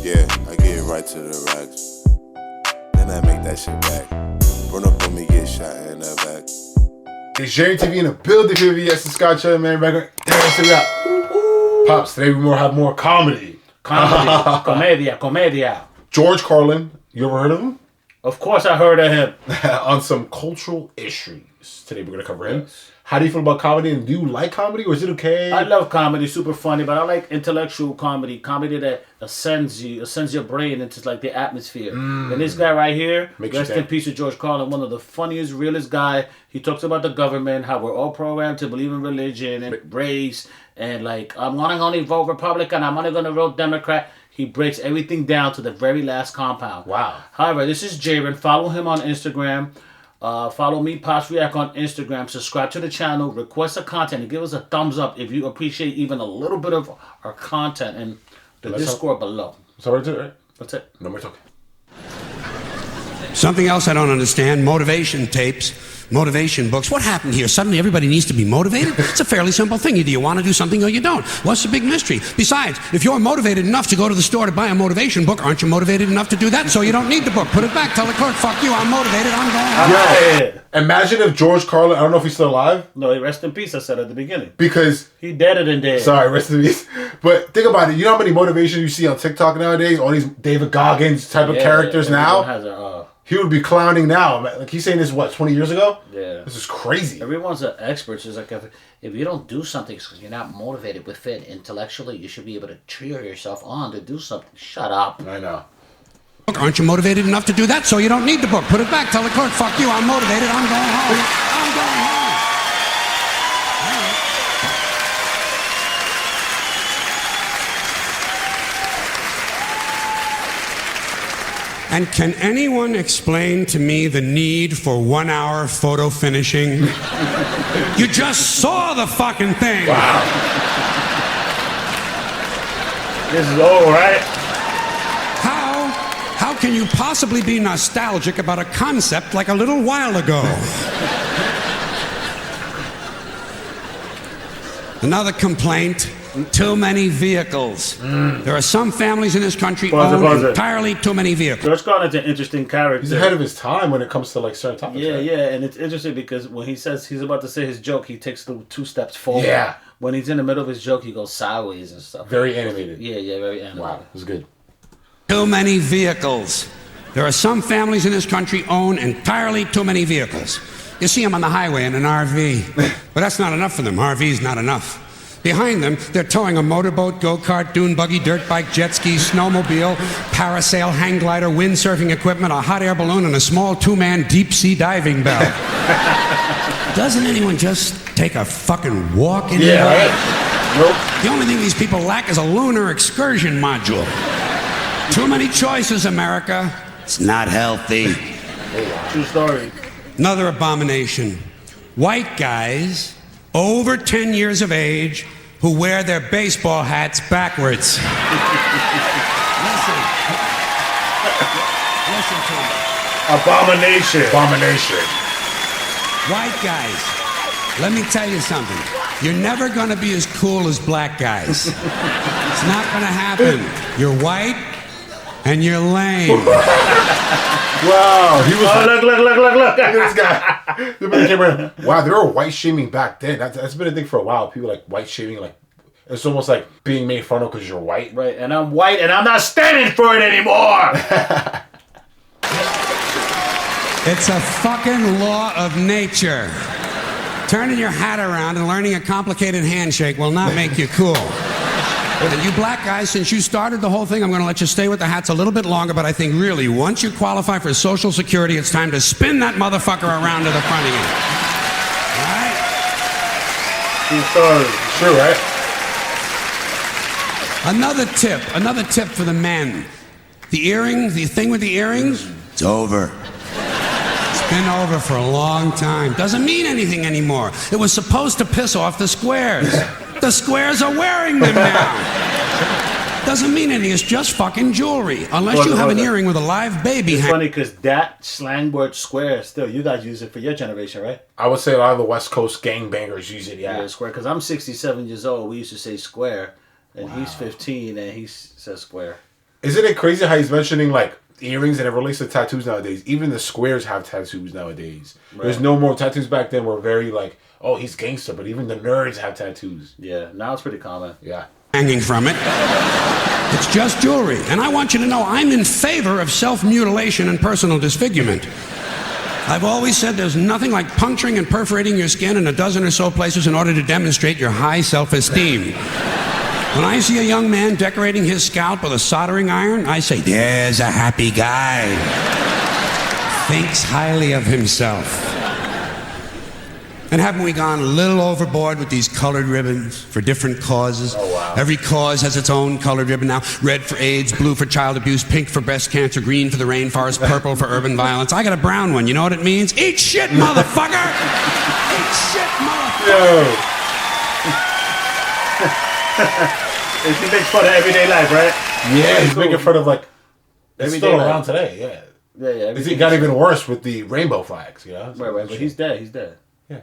Yeah, I get right to the racks. Then I make that shit back. Run up on me, get shot in the back. It's Jerry TV in the building. Yes, the Scott Trevor, man. Back on. Pops, today we have more comedy. Comedia. George Carlin, you ever heard of him? Of course I heard of him. On some cultural issues. Today we're going to cover him. Yes. How do you feel about comedy? And do you like comedy or is it okay? I love comedy, super funny, but I like intellectual comedy. Comedy that ascends your brain into like the atmosphere. And this guy right here, rest in peace to George Carlin, one of the funniest, realest guy. He talks about the government, how we're all programmed to believe in religion and race, and like, I'm gonna only vote Republican, I'm only gonna vote Democrat. He breaks everything down to the very last compound. Wow. However, this is Jaron. Follow him on Instagram. Follow me, Pops React, on Instagram. Subscribe to the channel. Request a content and give us a thumbs up if you appreciate even a little bit of our content in the Discord below. So that's it, right? That's it. No more talking. Something else I don't understand, motivation tapes, motivation books. What happened here? Suddenly everybody needs to be motivated? It's a fairly simple thing. Either you want to do something or you don't. What's the big mystery? Besides, if you're motivated enough to go to the store to buy a motivation book, aren't you motivated enough to do that? So you don't need the book. Put it back. Tell the clerk, fuck you, I'm motivated, I'm going home. Yeah. Imagine if George Carlin, I don't know if he's still alive. No, rest in peace, I said at the beginning. Because he deader than dead. Sorry, rest in peace. But think about it. You know how many motivations you see on TikTok nowadays? All these David Goggins type of characters now? He would be clowning now. Like, he's saying this, what, 20 years ago? Yeah. This is crazy. Everyone's an expert. So it's like, if you don't do something because you're not motivated with it intellectually, you should be able to cheer yourself on to do something. Shut up. I know. Aren't you motivated enough to do that? So you don't need the book. Put it back. Tell the clerk, fuck you, I'm motivated, I'm going home. I'm going home. And can anyone explain to me the need for 1 hour photo finishing? You just saw the fucking thing. Wow. This is old, right? How can you possibly be nostalgic about a concept like a little while ago? Another complaint. Too many vehicles. There are some families in this country own entirely too many vehicles. George Carlin's an interesting character. He's ahead of his time when it comes to like certain topics. Yeah, right? yeah, and it's interesting because when he says he's about to say his joke, he takes the 2 steps forward. Yeah. When he's in the middle of his joke, he goes sideways and stuff. Very animated. Yeah, very animated. Wow, it was good. Too many vehicles. There are some families in this country own entirely too many vehicles. You see them on the highway in an RV. But that's not enough for them. RV's not enough. Behind them, they're towing a motorboat, go-kart, dune buggy, dirt bike, jet ski, snowmobile, parasail, hang glider, windsurfing equipment, a hot air balloon, and a small 2-man deep-sea diving bell. Doesn't anyone just take a fucking walk in here? Right? Nope. The only thing these people lack is a lunar excursion module. Too many choices, America. It's not healthy. True story. Another abomination. White guys over 10 years of age who wear their baseball hats backwards. Listen to me. Abomination. White guys, let me tell you something. You're never going to be as cool as black guys. It's not going to happen. You're white and you're lame. Wow, he was. Look. Look at this guy. Wow, they were white shaming back then. That's been a thing for a while. People like white shaming, like it's almost like being made fun of because you're white. Right, and I'm white and I'm not standing for it anymore. It's a fucking law of nature. Turning your hat around and learning a complicated handshake will not make you cool. And you black guys, since you started the whole thing, I'm going to let you stay with the hats a little bit longer, but I think really, once you qualify for Social Security, it's time to spin that motherfucker around to the front again. True, right? Another tip for the men. The earrings, the thing with the earrings, it's over. It's been over for a long time. Doesn't mean anything anymore. It was supposed to piss off the squares. The squares are wearing them now. Doesn't mean anything. It's just fucking jewelry. Unless you have an earring with a live baby. It's funny because that slang word square, still, you guys use it for your generation, right? I would say a lot of the West Coast gangbangers use it, yeah. Yeah, square. Because I'm 67 years old. We used to say square. And he's 15 and he says square. Isn't it crazy how he's mentioning like earrings and it relates to tattoos nowadays? Even the squares have tattoos nowadays. Right. There's no more tattoos. Back then were very like, oh, he's gangster, but even the nerds have tattoos. Yeah, now it's pretty common. Yeah. Hanging from it. It's just jewelry. And I want you to know I'm in favor of self-mutilation and personal disfigurement. I've always said there's nothing like puncturing and perforating your skin in a dozen or so places in order to demonstrate your high self-esteem. When I see a young man decorating his scalp with a soldering iron, I say, there's a happy guy. Thinks highly of himself. And haven't we gone a little overboard with these colored ribbons for different causes? Oh, wow. Every cause has its own colored ribbon now. Red for AIDS, blue for child abuse, pink for breast cancer, green for the rainforest, purple for urban violence. I got a brown one. You know what it means? Eat shit, motherfucker! Eat shit, motherfucker! He makes fun of everyday life, right? Yeah, he's making fun of like... It's Everyday still life. around today, yeah. Yeah. It got even worse with the rainbow flags, you know? Right, but he's dead. Yeah.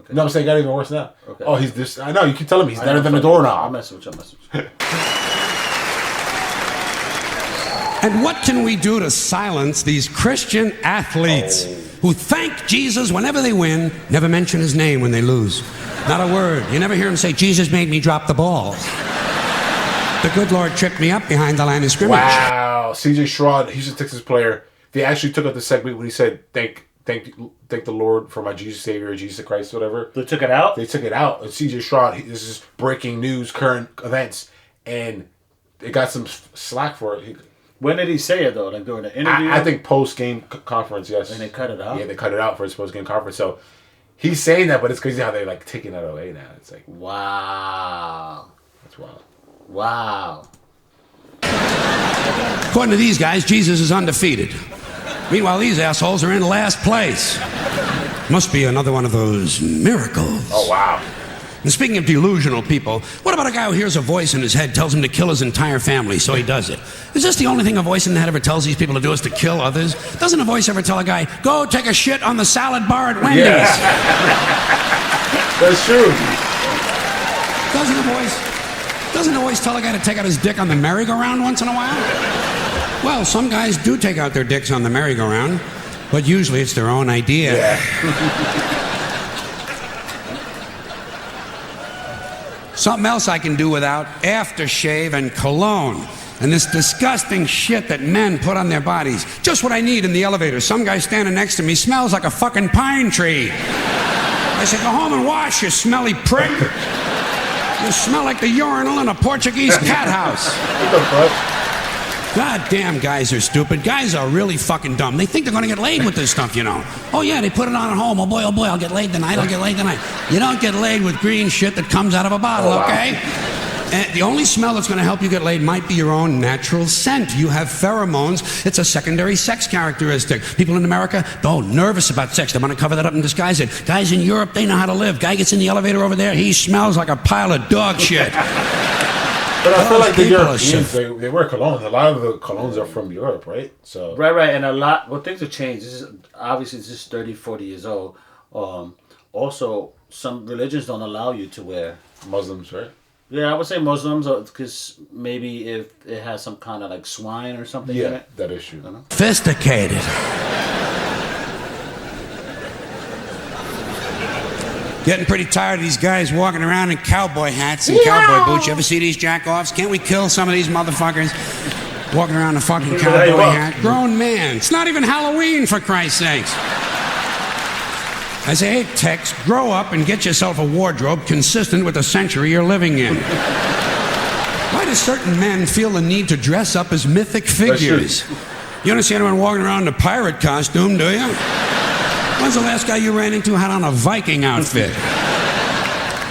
Okay. No, I'm saying it got even worse now. Okay. Oh, he's this... I know, you keep telling me he's better than a doorknob. I'll mess with you. And what can we do to silence these Christian athletes who thank Jesus whenever they win, never mention his name when they lose? Not a word. You never hear him say, Jesus made me drop the ball. The good Lord tripped me up behind the line of scrimmage. Wow. C.J. Stroud, he's a Texas player. They actually took out the segment when he said, thank the Lord for my Jesus Savior, Jesus Christ, whatever. They took it out? They took it out. And C.J. Stroud, this is breaking news, current events, and they got some slack for it. When did he say it, though? Like during the interview? I think post-game conference, yes. And they cut it out? Yeah, they cut it out for his post-game conference. So he's saying that, but it's crazy how they're like taking that away now. It's like, wow. That's wild. Wow. According to these guys, Jesus is undefeated. Meanwhile, these assholes are in last place. Must be another one of those miracles. Oh, wow. And speaking of delusional people, what about a guy who hears a voice in his head tells him to kill his entire family, so he does it? Is this the only thing a voice in the head ever tells these people to do is to kill others? Doesn't a voice ever tell a guy, go take a shit on the salad bar at Wendy's? Yeah. That's true. Doesn't a voice tell a guy to take out his dick on the merry-go-round once in a while? Well, some guys do take out their dicks on the merry-go-round, but usually it's their own idea. Yeah. Something else I can do without, aftershave and cologne. And this disgusting shit that men put on their bodies. Just what I need in the elevator. Some guy standing next to me smells like a fucking pine tree. I said, go home and wash, you smelly prick. You smell like the urinal in a Portuguese cat house. What the fuck? God damn, guys are stupid. Guys are really fucking dumb. They think they're going to get laid with this stuff, you know. Oh, yeah, they put it on at home. Oh, boy, I'll get laid tonight. You don't get laid with green shit that comes out of a bottle, okay? And the only smell that's going to help you get laid might be your own natural scent. You have pheromones. It's a secondary sex characteristic. People in America, nervous about sex. They want to cover that up and disguise it. Guys in Europe, they know how to live. Guy gets in the elevator over there, he smells like a pile of dog shit. But I feel like the Europeans, they wear cologne. A lot of the colognes are from Europe, right? So Right. And things have changed. This is 30, 40 years old. Also, some religions don't allow you to wear. Muslims, right? Yeah, I would say Muslims, because maybe if it has some kind of like swine or something in it. That is true. Sophisticated. Getting pretty tired of these guys walking around in cowboy hats and cowboy boots. You ever see these jack-offs? Can't we kill some of these motherfuckers? Walking around in a fucking cowboy hat. Grown man. It's not even Halloween, for Christ's sakes. I say, hey, Tex, grow up and get yourself a wardrobe consistent with the century you're living in. Why do certain men feel the need to dress up as mythic figures? You don't see anyone walking around in a pirate costume, do you? When's the last guy you ran into had on a Viking outfit?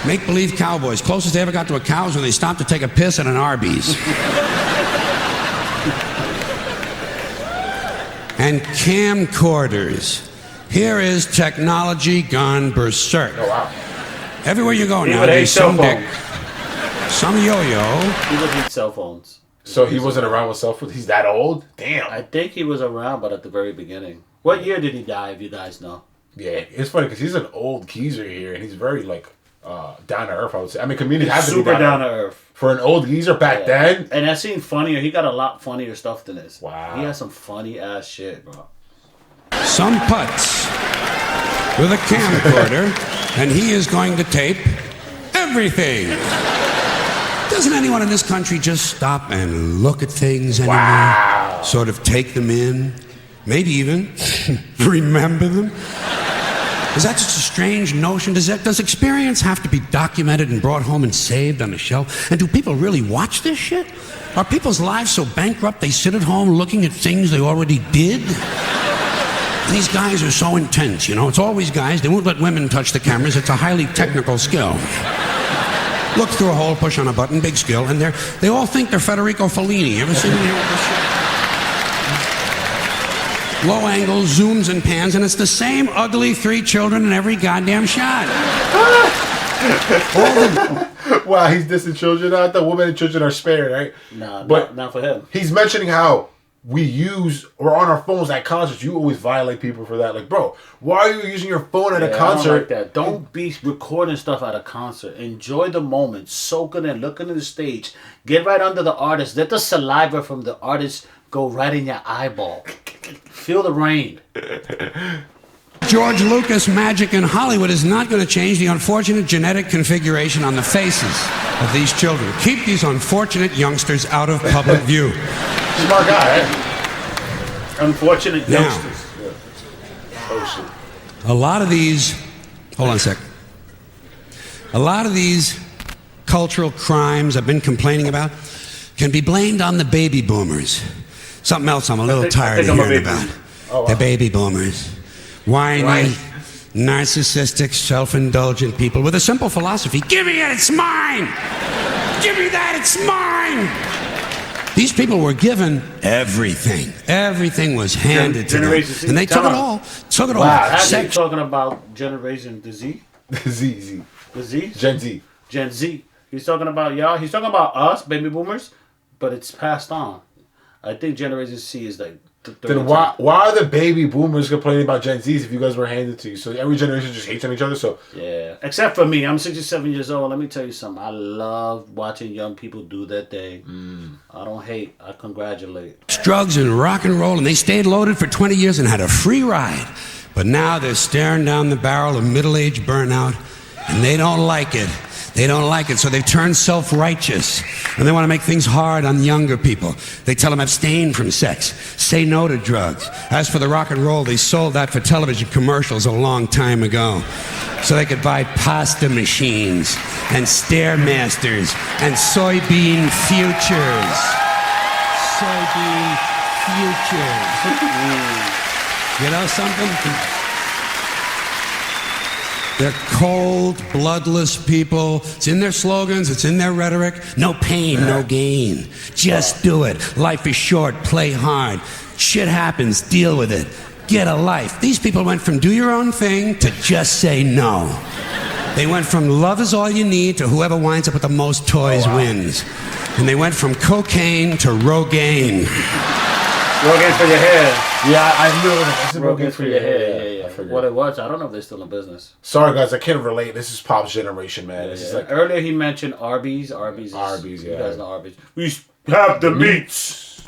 Make-believe cowboys. Closest they ever got to a cow is when they stopped to take a piss at an Arby's. And camcorders. Here is technology gone berserk. Oh, wow. Everywhere you go now, there's some dick, some yo-yo. He would need cell phones. So he wasn't around with cell phones? He's that old? Damn. I think he was around, but at the very beginning. What year did he die, if you guys know? Yeah, it's funny because he's an old geezer here, and he's very, like, down to earth, I would say. I mean, comedians have to be super down to earth. For an old geezer back then. And that seemed funnier. He got a lot funnier stuff than this. Wow. He has some funny ass shit, bro. Some putz with a camcorder, and he is going to tape everything. Doesn't anyone in this country just stop and look at things anymore? Wow. Sort of take them in? Maybe even remember them? Is that just a strange notion? Does experience have to be documented and brought home and saved on a shelf? And do people really watch this shit? Are people's lives so bankrupt they sit at home looking at things they already did? And these guys are so intense, you know? It's always guys. They won't let women touch the cameras. It's a highly technical skill. Look through a hole, push on a button, big skill, and they all think they're Federico Fellini. You ever seen any of this shit? Low angles, zooms, and pans, and it's the same ugly 3 children in every goddamn shot. Wow, he's dissing children. I thought women and children are spared, right? Nah, but not for him. He's mentioning how we use, or on our phones at concerts, you always violate people for that. Like, bro, why are you using your phone at a concert? I don't like that. Don't be recording stuff at a concert. Enjoy the moment. Soak it in. Look into the stage. Get right under the artist. Let the saliva from the artist go right in your eyeball. Feel the rain. George Lucas magic in Hollywood is not going to change the unfortunate genetic configuration on the faces of these children. Keep these unfortunate youngsters out of public view. Smart guy, right? Unfortunate youngsters. Oh, shit. A lot of these, hold on a sec. A lot of these cultural crimes I've been complaining about can be blamed on the baby boomers. Something else I'm a little tired of hearing about. Oh, wow. The baby boomers. Whiny, narcissistic, self-indulgent people with a simple philosophy. Give me it, it's mine! Give me that, it's mine! These people were given everything. Everything was handed to them. And they took it all. Took it all. Actually talking about Generation Z. Z. The Z? Gen Z. Gen Z. He's talking about y'all. He's talking about us, baby boomers, but it's passed on. I think Generation C is like... Then why are the baby boomers complaining about Gen Zs if you guys were handed to you? So every generation just hates on each other. So yeah, except for me, I'm 67 years old. Let me tell you something. I love watching young people do their thing. I don't hate. I congratulate. Drugs and rock and roll, and they stayed loaded for 20 years and had a free ride. But now they're staring down the barrel of middle-age burnout, and they don't like it. They don't like it, so they've turned self-righteous. And they want to make things hard on younger people. They tell them abstain from sex, say no to drugs. As for the rock and roll, they sold that for television commercials a long time ago. So they could buy pasta machines and Stairmasters and soybean futures. Soybean futures. You know something? They're cold, bloodless people. It's in their slogans. It's in their rhetoric. No pain, no gain. Just do it. Life is short. Play hard. Shit happens. Deal with it. Get a life. These people went from do your own thing to just say no. They went from love is all you need to whoever winds up with the most toys wins. And they went from cocaine to Rogaine. Rogaine for your hair. yeah, I knew it. Rogaine for your hair. Yeah. figured. What it was, I don't know if they're still in business. Sorry, guys, I can't relate. This is Pop's generation, man. This is like earlier he mentioned Arby's. Arby's, yeah. You guys know Arby's. We have the meats.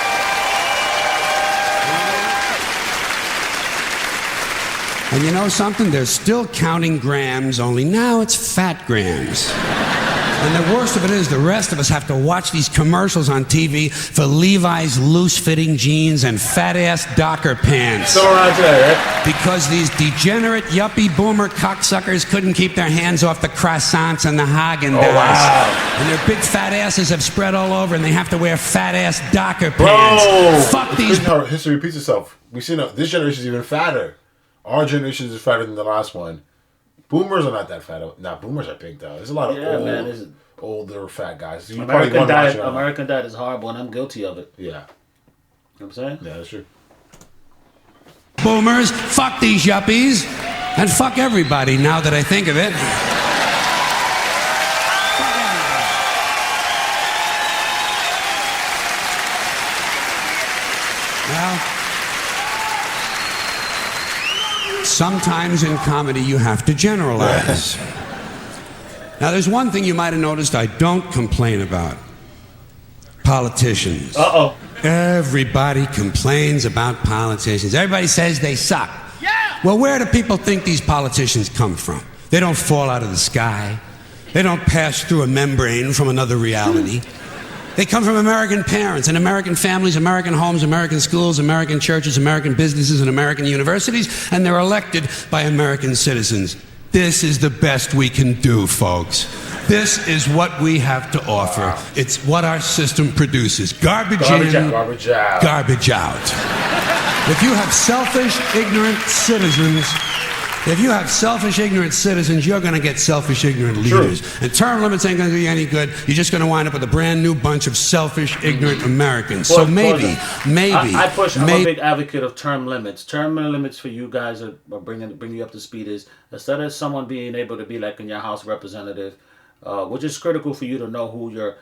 And you know something? They're still counting grams, only now it's fat grams. And the worst of it is the rest of us have to watch these commercials on TV for Levi's loose-fitting jeans and fat-ass Docker pants. Still around today, right? Because these degenerate, yuppie, boomer cocksuckers couldn't keep their hands off the croissants and the Haagen-Dazs. Oh, wow. And their big fat asses have spread all over, and they have to wear fat-ass Docker pants. Bro! Fuck these... How history repeats itself. We see now, this generation is even fatter. Our generation is fatter than the last one. Boomers are not that fat. Nah, boomers are big though. There's a lot of older fat guys. American diet is horrible, and I'm guilty of it. Yeah. You know what I'm saying? Yeah, that's true. Boomers, fuck these yuppies, and fuck everybody now that I think of it. Well, sometimes in comedy you have to generalize. Now, there's one thing you might have noticed I don't complain about. Politicians. Uh-oh. Everybody complains about politicians. Everybody says they suck. Yeah! Well, where do people think these politicians come from? They don't fall out of the sky. They don't pass through a membrane from another reality. They come from American parents and American families, American homes, American schools, American churches, American businesses, and American universities, and they're elected by American citizens. This is the best we can do, folks. This is what we have to offer. Wow. It's what our system produces. Garbage in, garbage out. Garbage out. If you have selfish, ignorant citizens, you're going to get selfish, ignorant leaders. True. And term limits ain't going to do you any good. You're just going to wind up with a brand new bunch of selfish, ignorant Americans. So maybe. I'm a big advocate of term limits. Term limits for you guys are bring you up to speed is instead of someone being able to be like in your House representative, which is critical for you to know who your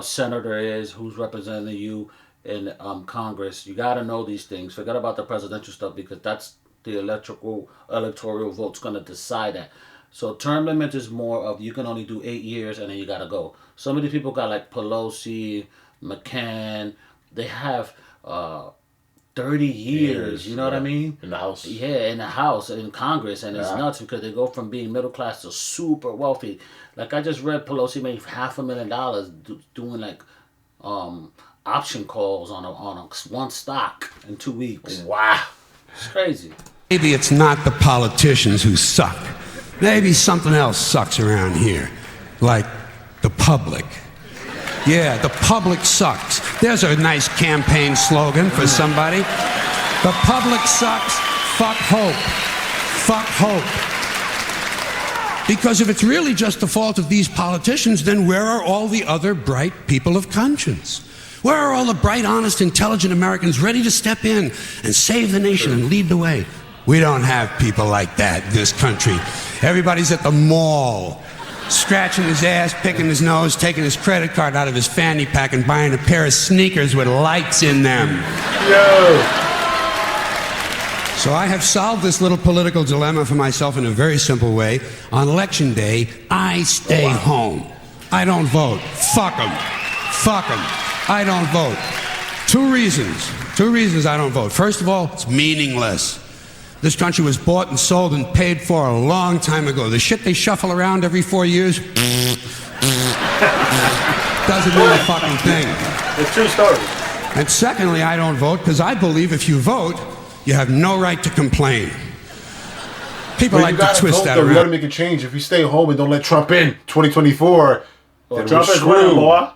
senator is, who's representing you in Congress. You got to know these things. Forget about the presidential stuff because that's the electoral vote's going to decide that. So term limit is more of you can only do 8 years and then you got to go. Some of these people got like Pelosi, McCann. They have 30 years. You know what I mean? In the House. Yeah, in the House, in Congress. And it's nuts because they go from being middle class to super wealthy. Like I just read Pelosi made $500,000 doing like option calls on one stock in 2 weeks. Wow. It's crazy. Maybe it's not the politicians who suck. Maybe something else sucks around here. Like the public. Yeah, the public sucks. There's a nice campaign slogan for somebody. The public sucks. Fuck hope. Fuck hope. Because if it's really just the fault of these politicians, then where are all the other bright people of conscience? Where are all the bright, honest, intelligent Americans ready to step in and save the nation and lead the way? We don't have people like that in this country. Everybody's at the mall, scratching his ass, picking his nose, taking his credit card out of his fanny pack and buying a pair of sneakers with lights in them. Yo! So I have solved this little political dilemma for myself in a very simple way. On Election Day, I stay home. I don't vote. Fuck them. Fuck them. I don't vote. Two reasons I don't vote. First of all, it's meaningless. This country was bought and sold and paid for a long time ago. The shit they shuffle around every 4 years doesn't mean a fucking thing. It's true story. And secondly, I don't vote because I believe if you vote, you have no right to complain. People like to twist that around. You gotta make a change. If you stay home and don't let Trump in 2024, then Trump is winning, boy.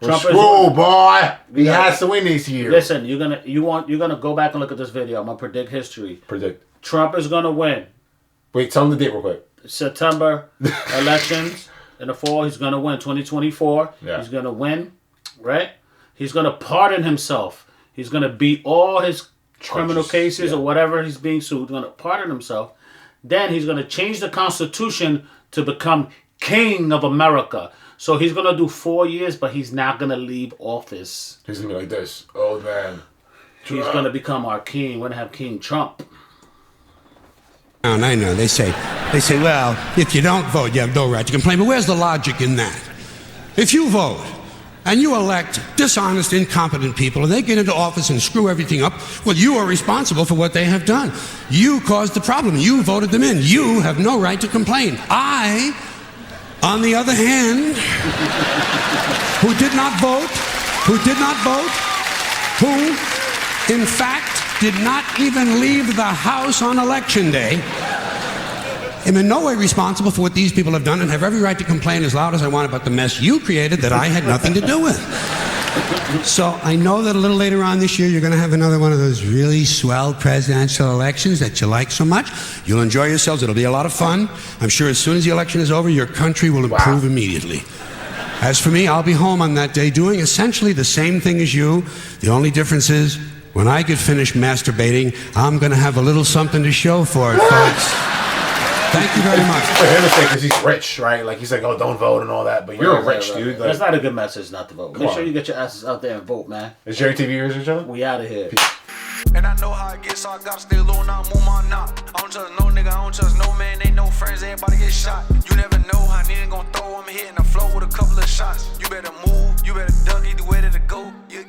Boy. He has to win this year. Listen, you're gonna go back and look at this video. I'm gonna predict history. Trump is gonna win. Wait, tell him the date real quick. September elections in the fall. He's gonna win 2024. Yeah. He's gonna win, right? He's gonna pardon himself. He's gonna beat all his criminal cases or whatever he's being sued. He's gonna pardon himself. Then he's gonna change the Constitution to become King of America. So he's going to do 4 years, but he's not going to leave office. He's going to be like this. Old man. He's going to become our king. We're going to have King Trump. And I know. They say, well, if you don't vote, you have no right to complain. But where's the logic in that? If you vote and you elect dishonest, incompetent people and they get into office and screw everything up, well, you are responsible for what they have done. You caused the problem. You voted them in. You have no right to complain. I... On the other hand, who did not vote, who, in fact, did not even leave the House on Election Day, am in no way responsible for what these people have done and have every right to complain as loud as I want about the mess you created that I had nothing to do with. So I know that a little later on this year you're going to have another one of those really swell presidential elections that you like so much. You'll enjoy yourselves. It'll be a lot of fun. I'm sure as soon as the election is over, your country will improve immediately. As for me, I'll be home on that day doing essentially the same thing as you. The only difference is when I get finished masturbating, I'm going to have a little something to show for it, folks. Thank you very much. For him to say, because he's rich, right? Like, he's like, oh, don't vote and all that. But you're rich, dude. Like, that's not a good message not to vote. Make sure you get your asses out there and vote, man. Is Jerry TV yours, each other? We out of here. Peace. And I know how it gets, so I gotta stay low and I move my knot. I don't trust no nigga, I don't trust no man, ain't no friends, everybody get shot. You never know how nigga gon' throw, I'm hitting the floor with a couple of shots. You better move, you better duck, either way to go. Yeah,